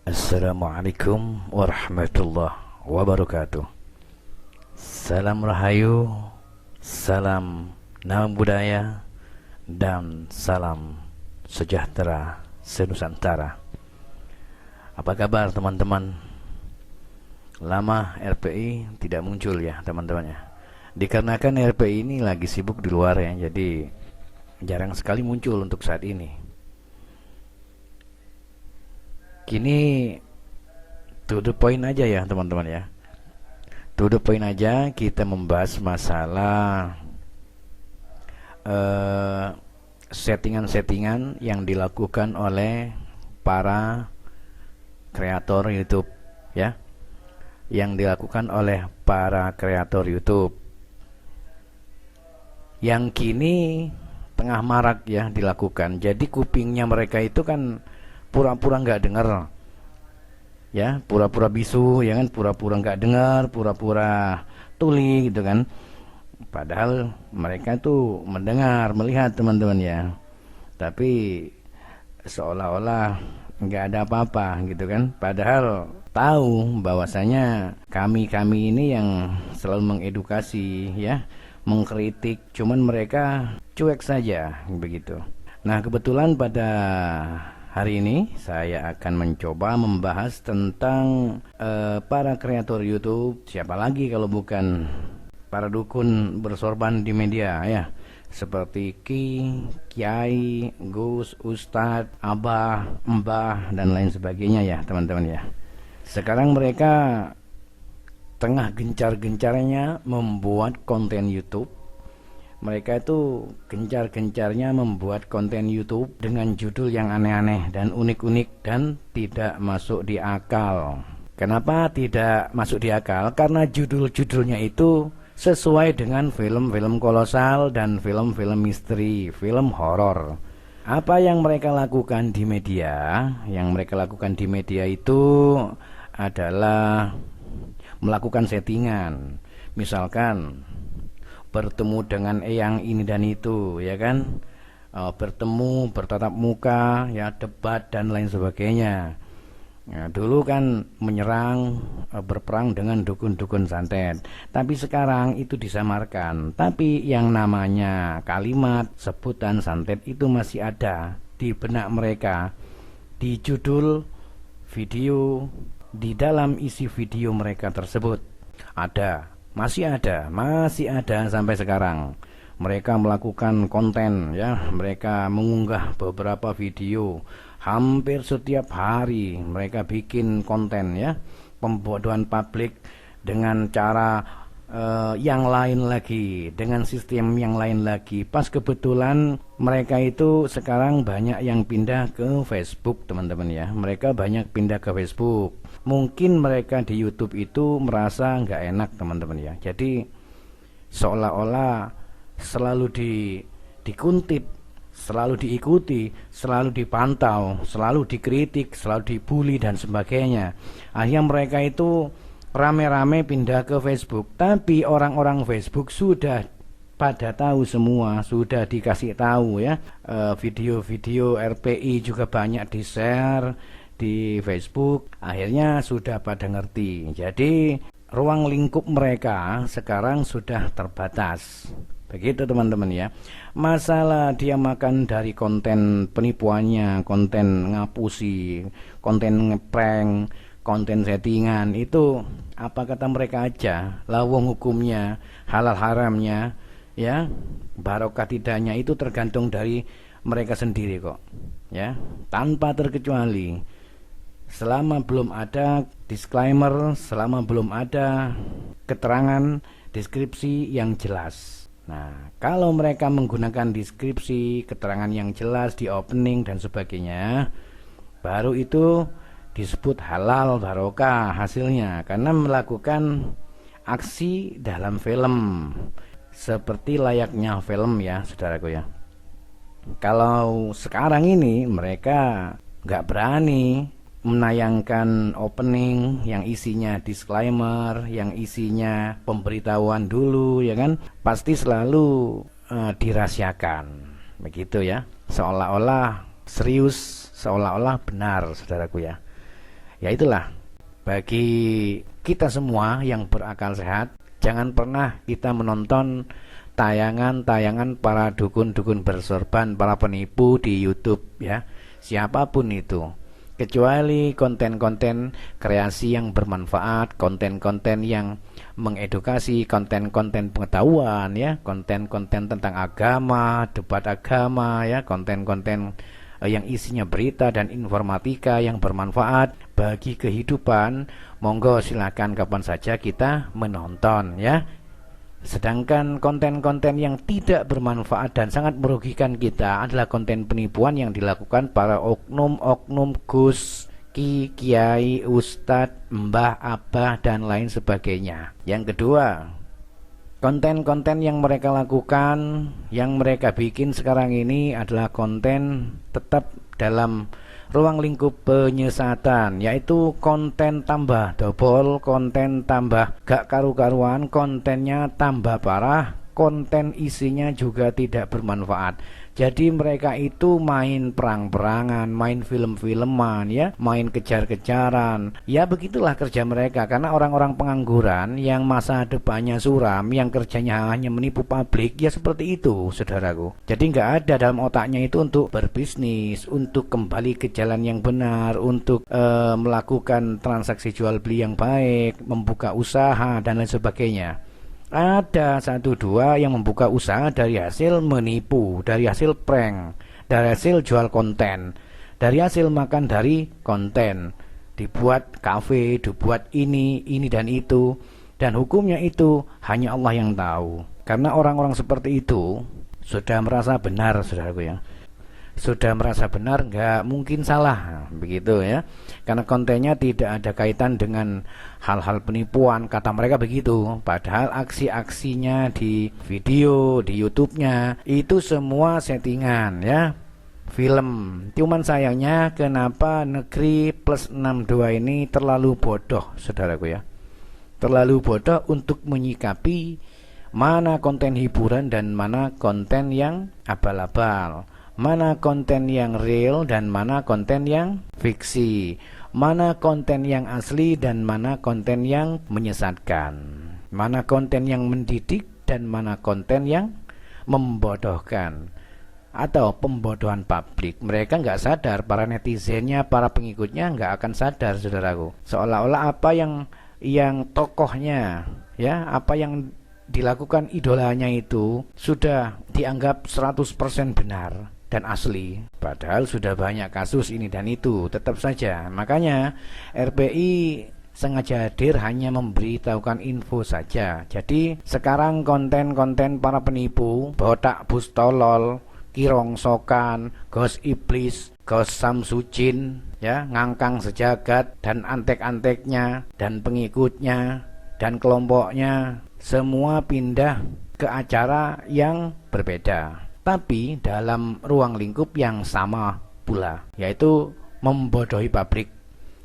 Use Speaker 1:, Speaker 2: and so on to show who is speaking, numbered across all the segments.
Speaker 1: Assalamualaikum warahmatullahi wabarakatuh. Salam Rahayu, salam nama budaya, dan salam sejahtera senusantara. Apa kabar teman-teman? Lama RPI tidak muncul ya teman-teman ya. Dikarenakan RPI ini lagi sibuk di luar ya, jadi jarang sekali muncul untuk saat ini. Kini to the point aja ya teman-teman ya. To the point aja, kita membahas masalah settingan-settingan yang dilakukan oleh para kreator YouTube ya. Yang dilakukan oleh para kreator YouTube yang kini tengah marak ya dilakukan. Jadi kupingnya mereka itu kan pura-pura nggak dengar ya, pura-pura bisu ya kan, pura-pura nggak dengar, pura-pura tuli gitu kan, padahal mereka tuh mendengar, melihat teman-teman ya, tapi seolah-olah nggak ada apa-apa gitu kan, padahal tahu bahwasanya kami ini yang selalu mengedukasi ya, mengkritik, cuman mereka cuek saja begitu. Nah, kebetulan pada hari ini saya akan mencoba membahas tentang para kreator YouTube. Siapa lagi kalau bukan para dukun bersorban di media ya, seperti Kiai, Gus, Ustadz, Abah, Mbah, dan lain sebagainya ya teman-teman ya. Sekarang mereka tengah gencar-gencarnya membuat konten YouTube. Mereka itu gencar-gencarnya membuat konten YouTube dengan judul yang aneh-aneh dan unik-unik dan tidak masuk di akal. Kenapa tidak masuk di akal? Karena judul-judulnya itu sesuai dengan film-film kolosal dan film-film misteri, film horor. Apa yang mereka lakukan di media? Yang mereka lakukan di media itu adalah melakukan settingan. Misalkan bertemu dengan yang ini dan itu ya kan, bertemu, bertatap muka ya, debat dan lain sebagainya. Nah, dulu kan menyerang, berperang dengan dukun-dukun santet, tapi sekarang itu disamarkan, tapi yang namanya kalimat sebutan santet itu masih ada di benak mereka, di judul video, di dalam isi video mereka tersebut ada, masih ada sampai sekarang. Mereka melakukan konten ya, mereka mengunggah beberapa video hampir setiap hari. Mereka bikin konten ya, pembodohan publik dengan cara yang lain lagi, dengan sistem yang lain lagi. Pas kebetulan mereka itu sekarang banyak yang pindah ke Facebook teman-teman ya. Mereka banyak pindah ke Facebook. Mungkin mereka di YouTube itu merasa nggak enak teman-teman ya. Jadi seolah-olah selalu dikuntip, selalu diikuti, selalu dipantau, selalu dikritik, selalu dibully dan sebagainya. Akhirnya mereka itu rame-rame pindah ke Facebook. Tapi orang-orang Facebook sudah pada tahu semua, sudah dikasih tahu ya. Video-video RPI juga banyak di-share di Facebook, akhirnya sudah pada ngerti. Jadi ruang lingkup mereka sekarang sudah terbatas. Begitu teman-teman ya. Masalah dia makan dari konten penipuannya, konten ngapusi, konten ngeprank, konten settingan, itu apa kata mereka aja, lawang hukumnya, halal haramnya ya, barokah tidaknya itu tergantung dari mereka sendiri kok ya, tanpa terkecuali. Selama belum ada disclaimer, selama belum ada keterangan deskripsi yang jelas. Nah, kalau mereka menggunakan deskripsi, keterangan yang jelas di opening dan sebagainya, baru itu disebut halal barokah hasilnya, karena melakukan aksi dalam film seperti layaknya film ya saudaraku ya. Kalau sekarang ini mereka nggak berani menayangkan opening yang isinya disclaimer, yang isinya pemberitahuan dulu ya kan, pasti selalu dirahasiakan begitu ya, seolah-olah serius, seolah-olah benar saudaraku ya. Ya itulah, bagi kita semua yang berakal sehat, jangan pernah kita menonton tayangan-tayangan para dukun-dukun bersorban, para penipu di YouTube ya, siapapun itu. Kecuali konten-konten kreasi yang bermanfaat, konten-konten yang mengedukasi, konten-konten pengetahuan ya, konten-konten tentang agama, debat agama ya, konten-konten yang isinya berita dan informatika yang bermanfaat bagi kehidupan, monggo silakan kapan saja kita menonton ya. Sedangkan konten-konten yang tidak bermanfaat dan sangat merugikan kita adalah konten penipuan yang dilakukan para oknum-oknum Gus, Ki, Kiai, Ustadz, Mbah, Abah, dan lain sebagainya. Yang kedua, konten-konten yang mereka lakukan, yang mereka bikin sekarang ini adalah konten tetap dalam ruang lingkup penyesatan, yaitu konten tambah dobol, konten tambah gak karu-karuan, kontennya tambah parah, konten isinya juga tidak bermanfaat. Jadi mereka itu main perang-perangan, main film-filman ya, main kejar-kejaran. Ya begitulah kerja mereka, karena orang-orang pengangguran yang masa depannya suram, yang kerjanya hanya menipu publik, ya seperti itu saudaraku. Jadi nggak ada dalam otaknya itu untuk berbisnis, untuk kembali ke jalan yang benar, untuk melakukan transaksi jual beli yang baik, membuka usaha dan lain sebagainya. Ada satu dua yang membuka usaha dari hasil menipu, dari hasil prank, dari hasil jual konten, dari hasil makan dari konten. Dibuat kafe, dibuat ini dan itu. Dan hukumnya itu hanya Allah yang tahu. Karena orang-orang seperti itu sudah merasa benar, saudaraku ya. Sudah merasa benar, nggak mungkin salah, begitu ya, karena kontennya tidak ada kaitan dengan hal-hal penipuan, kata mereka begitu. Padahal aksi-aksinya di video, di YouTube-nya itu semua settingan ya, film. Cuman sayangnya kenapa negeri plus 62 ini terlalu bodoh, saudaraku ya, terlalu bodoh untuk menyikapi mana konten hiburan dan mana konten yang abal-abal, mana konten yang real dan mana konten yang fiksi, mana konten yang asli dan mana konten yang menyesatkan, mana konten yang mendidik dan mana konten yang membodohkan atau pembodohan publik. Mereka nggak sadar, para netizennya, para pengikutnya nggak akan sadar, saudaraku. Seolah-olah apa yang tokohnya ya, apa yang dilakukan idolanya itu sudah dianggap 100% benar dan asli, padahal sudah banyak kasus ini dan itu. Tetap saja, makanya RPI sengaja hadir hanya memberitahukan info saja. Jadi sekarang konten-konten para penipu, botak bus tolol, kirongsokan, gos iblis, gos samsujin ya, ngangkang sejagat dan antek-anteknya dan pengikutnya dan kelompoknya semua pindah ke acara yang berbeda, tapi dalam ruang lingkup yang sama pula, yaitu membodohi publik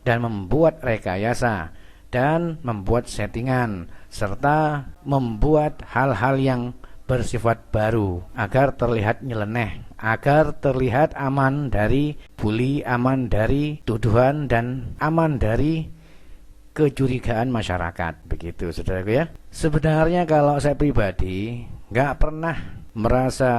Speaker 1: dan membuat rekayasa dan membuat settingan serta membuat hal-hal yang bersifat baru agar terlihat nyeleneh, agar terlihat aman dari bully, aman dari tuduhan dan aman dari kecurigaan masyarakat, begitu saudaraku ya. Sebenarnya kalau saya pribadi nggak pernah merasa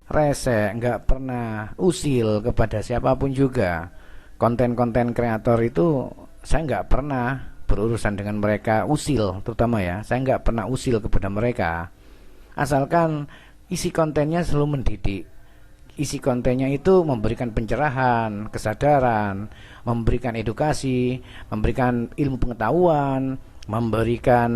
Speaker 1: rese, nggak pernah usil kepada siapapun juga. Konten-konten kreator itu saya nggak pernah berurusan dengan mereka usil, terutama ya, saya nggak pernah usil kepada mereka. Asalkan isi kontennya selalu mendidik, isi kontennya itu memberikan pencerahan, kesadaran, memberikan edukasi, memberikan ilmu pengetahuan, memberikan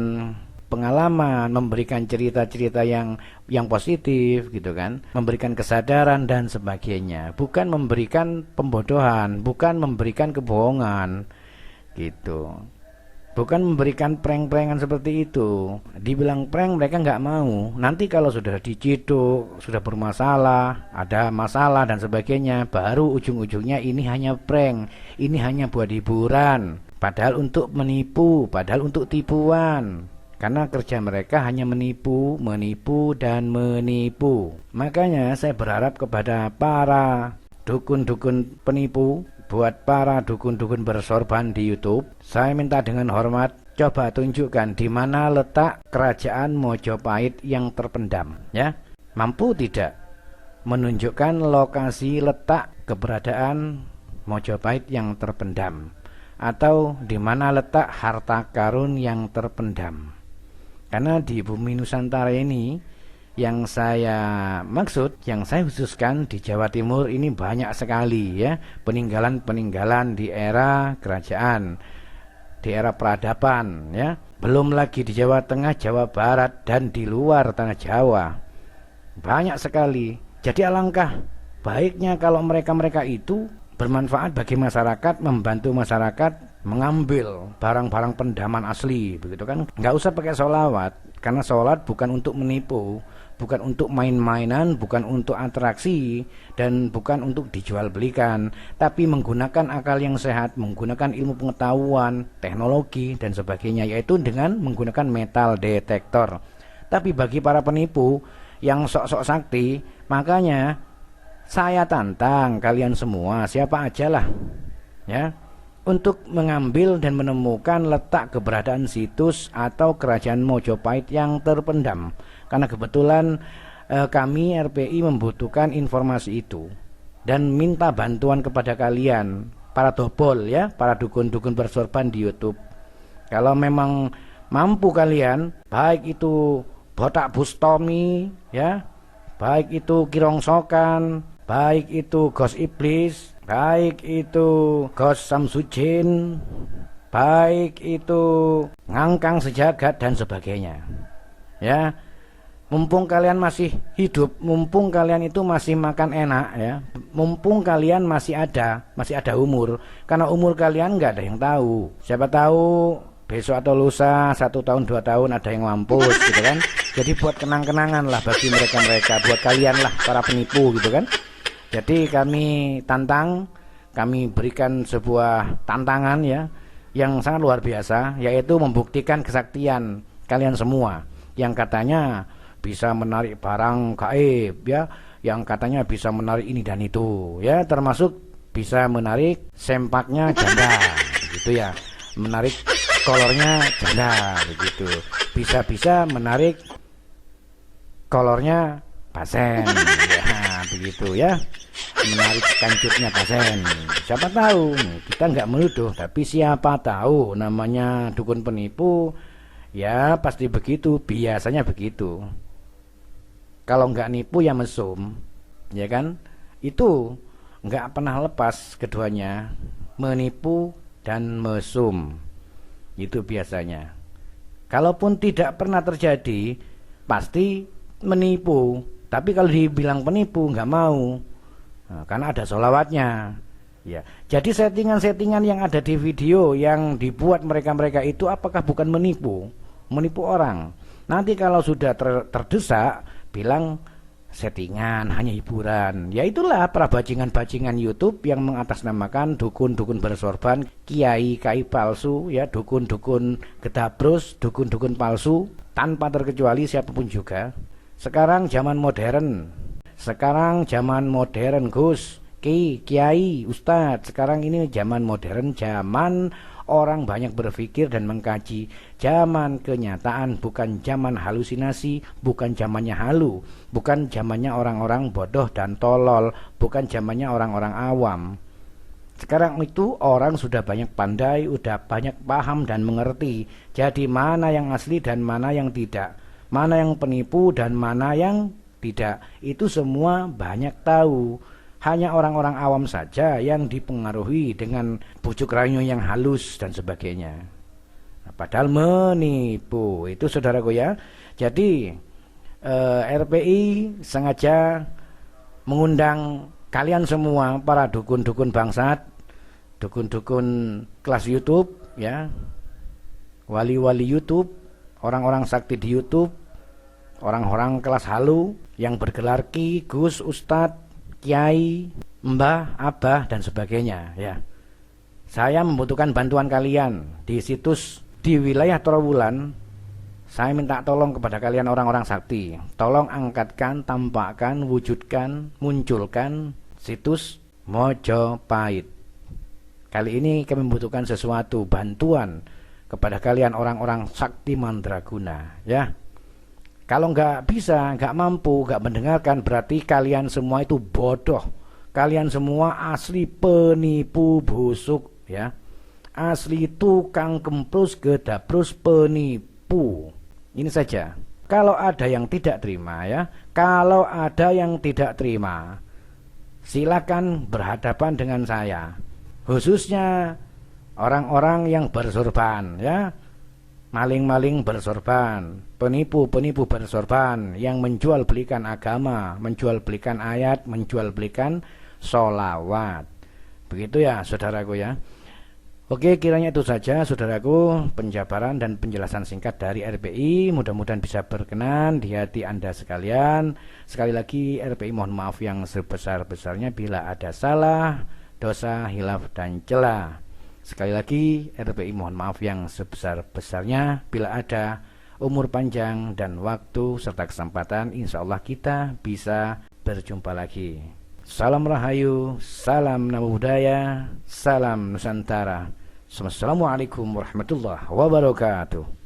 Speaker 1: pengalaman, memberikan cerita-cerita yang positif gitu kan, memberikan kesadaran dan sebagainya, bukan memberikan pembodohan, bukan memberikan kebohongan gitu, bukan memberikan prank-prankan seperti itu. Dibilang prank mereka nggak mau. Nanti kalau sudah diciduk, sudah bermasalah, ada masalah dan sebagainya, baru ujung-ujungnya ini hanya prank, ini hanya buat hiburan, padahal untuk menipu, padahal untuk tipuan. Karena kerja mereka hanya menipu, menipu, dan menipu. Makanya saya berharap kepada para dukun-dukun penipu, buat para dukun-dukun bersorban di YouTube, saya minta dengan hormat, coba tunjukkan di mana letak kerajaan Mojopahit yang terpendam, ya. Mampu tidak menunjukkan lokasi letak keberadaan Mojopahit yang terpendam, atau di mana letak harta karun yang terpendam? Karena di bumi Nusantara ini, yang saya maksud, yang saya khususkan di Jawa Timur ini banyak sekali ya peninggalan-peninggalan di era kerajaan, di era peradaban ya. Belum lagi di Jawa Tengah, Jawa Barat, dan di luar tanah Jawa. Banyak sekali. Jadi alangkah baiknya kalau mereka-mereka itu bermanfaat bagi masyarakat, membantu masyarakat mengambil barang-barang pendaman asli, begitu kan? Nggak usah pakai sholawat, karena sholat bukan untuk menipu, bukan untuk main-mainan, bukan untuk atraksi, dan bukan untuk dijual belikan, tapi menggunakan akal yang sehat, menggunakan ilmu pengetahuan, teknologi, dan sebagainya, yaitu dengan menggunakan metal detektor. Tapi bagi para penipu yang sok-sok sakti, makanya saya tantang kalian semua, siapa aja lah ya, untuk mengambil dan menemukan letak keberadaan situs atau kerajaan Mojopahit yang terpendam. Karena kebetulan kami RPI membutuhkan informasi itu dan minta bantuan kepada kalian para dobol ya, para dukun-dukun bersorban di YouTube. Kalau memang mampu kalian, baik itu botak bustomi ya, baik itu kirongsokan, baik itu gos iblis, baik itu gos samsudin, baik itu ngangkang sejagat dan sebagainya ya. Mumpung kalian masih hidup, mumpung kalian itu masih makan enak ya, mumpung kalian masih ada umur, karena umur kalian nggak ada yang tahu. Siapa tahu besok atau lusa, 1 tahun 2 tahun ada yang mampus gitu kan. Jadi buat kenang-kenangan lah bagi mereka-mereka, buat kalian lah para penipu gitu kan. Jadi kami tantang, kami berikan sebuah tantangan ya yang sangat luar biasa, yaitu membuktikan kesaktian kalian semua yang katanya bisa menarik barang gaib ya, yang katanya bisa menarik ini dan itu ya, termasuk bisa menarik sempaknya janda gitu ya, menarik kolornya janda begitu, bisa menarik kolornya pasien ya, begitu ya, menarik kancutnya pasien. Siapa tahu, kita nggak menuduh, tapi siapa tahu, namanya dukun penipu ya pasti begitu, biasanya begitu. Kalau nggak nipu ya mesum, ya kan? Itu nggak pernah lepas keduanya, menipu dan mesum. Itu biasanya. Kalaupun tidak pernah terjadi, pasti menipu. Tapi kalau dibilang penipu nggak mau, nah, karena ada sholawatnya. Ya, jadi settingan-settingan yang ada di video yang dibuat mereka-mereka itu apakah bukan menipu? Menipu orang. Nanti kalau sudah terdesak, bilang settingan, hanya hiburan. Ya itulah para bajingan-bajingan YouTube yang mengatasnamakan dukun-dukun bersorban, kiai-kiai palsu, ya dukun-dukun gedabrus, dukun-dukun palsu, tanpa terkecuali siapapun juga. Sekarang zaman modern Gus, kiai, ustadz. Sekarang ini zaman modern, zaman orang banyak berpikir dan mengkaji. Zaman kenyataan, bukan zaman halusinasi, bukan zamannya halu, bukan zamannya orang-orang bodoh dan tolol, bukan zamannya orang-orang awam. Sekarang itu orang sudah banyak pandai, sudah banyak paham dan mengerti. Jadi mana yang asli dan mana yang tidak, mana yang penipu dan mana yang tidak, itu semua banyak tahu. Hanya orang-orang awam saja yang dipengaruhi dengan bujuk rayu yang halus dan sebagainya. Nah, padahal menipu itu saudaraku ya. Jadi RPI sengaja mengundang kalian semua para dukun-dukun bangsat, dukun-dukun kelas YouTube ya, wali-wali YouTube, orang-orang sakti di YouTube, orang-orang kelas halu yang bergelar Ki, Gus, Ustadz, Kiai, Mbah, Abah dan sebagainya ya. Saya membutuhkan bantuan kalian di situs di wilayah Trowulan. Saya minta tolong kepada kalian orang-orang sakti. Tolong angkatkan, tampakkan, wujudkan, munculkan situs Mojopahit. Kali ini kami membutuhkan sesuatu, bantuan kepada kalian orang-orang sakti mandraguna, ya. Kalau nggak bisa, nggak mampu, nggak mendengarkan, berarti kalian semua itu bodoh. Kalian semua asli penipu busuk, ya. Asli tukang kemprus gedaprus penipu. Ini saja. Kalau ada yang tidak terima, ya. Kalau ada yang tidak terima, silakan berhadapan dengan saya. Khususnya orang-orang yang bersorban, ya. Maling-maling bersorban, penipu-penipu bersorban yang menjual belikan agama, menjual belikan ayat, menjual belikan sholawat. Begitu ya saudaraku ya. Oke, kiranya itu saja saudaraku penjabaran dan penjelasan singkat dari RPI. Mudah-mudahan bisa berkenan di hati Anda sekalian. Sekali lagi RPI mohon maaf yang sebesar-besarnya bila ada salah, dosa, hilaf dan celah. Sekali lagi RPI mohon maaf yang sebesar-besarnya bila ada umur panjang dan waktu serta kesempatan, insya Allah kita bisa berjumpa lagi. Salam Rahayu, salam Namo Buddhaya, salam Nusantara. Assalamualaikum warahmatullahi wabarakatuh.